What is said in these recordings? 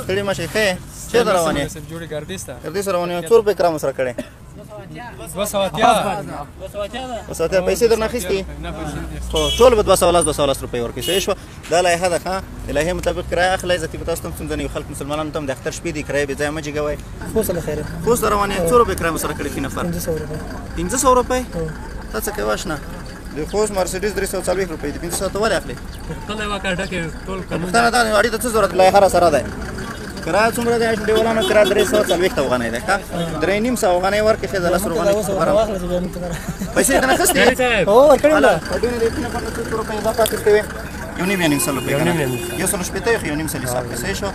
ستړي مه شئ. ښه یې؟ چېرته روان یې؟ ګردیز روان یې. څو روپۍ کرام سره کړی؟ 280 پیسې درنه اخیستې؟ خو ټول به 210 روپۍ ورکړي. صحیح شوه. دا لایحه ده ښه. د لایحې مطابق کرایه اخلی. زه تاسو ته هم ستونزه نه وي. خلک مسلمانانو ته هم د اختر شپې دي، کرایه بې ځایه مه جګوئ. خوست ته روان یې. څو روپۍ کرایه سره کړې فی نفر؟ 1500 روپۍ. تا څه کوې اشنا؟ د خوست مرسیډیز 340 روپۍ دي. 1500 ته ولې اخلې؟ پوښتنه دا ده اړې ته څه ضرورت؟ لایحه راسره ده. کرایه څومره دی ډیوالانو؟ کرایه 340 افغانۍ ده. ښه 350 افغانۍ ورکړې. ښه 10 روپۍ پیسې یې نه اخیستې؟ هو ورکړې وه. هډونه د فی نفر نه 200 روپۍ اضافه اخیستې وې. 1.5 روپۍ که نه؟ 180 خو 1.5 حساب کړې. صحیح شو.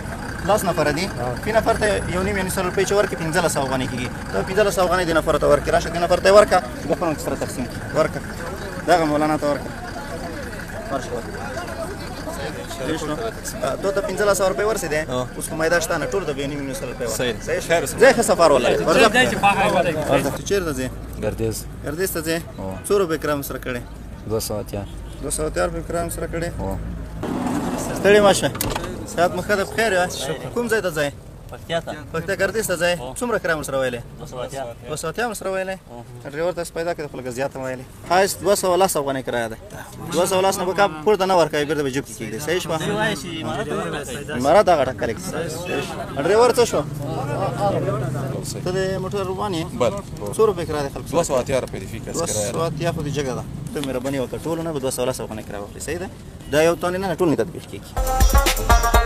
10 نفره دي. فی نفر ته 1.5 روپۍ چې ورکړې 1500 افغانۍ کېږي. دا 1500 افغانۍ دې نفر ته ورکړې. راشه دې نفر ته یې ورکړه. د خپل سره تقسیم ورکړه. دغه مولانا ته ورکړه. ورشه تو ته 1500 روپۍ ورسېدې. اوس خو میده شته نه. ټولو ته به 1.5 روپۍ ورکړې. ځای ښه سفر ولرې. ته چېرته ځې؟ ګردیز ته ځې؟ څو روپۍ کرایه سره کړې؟ 280 روپۍ کرایه سره کړې. ستړي مه شئ. صحت مو ښه ده؟ بخیر یې؟ کوم ځای ته ځئ؟ پکتیا ګردیز ته ځئ. څومره کرایه مو سره ویلې؟ 280 مو سره ویلې. ډریور ته پیدا کړې خو لږه زیاته ویلې. هایست 210 افغانۍ کرایه ده. 210 نه به کا پورته نه ورکوي، بیرته به جیب کې کېږدي. صحیح شوه؟ امارات هغه ټاکلی. ډریور څه شو؟ ته د موټر روان یې؟ څو روپۍ کرایه ده خلکو؟ 280 روپۍ د فی کس کرایه ده. 280 خو دې جګه ده. ته مهرباني وکړه ټولو نه به 210 افغانۍ کرایه واخلې. صحیح ده؟ دا یو تانې نه ټول نه تطبیق کېږي.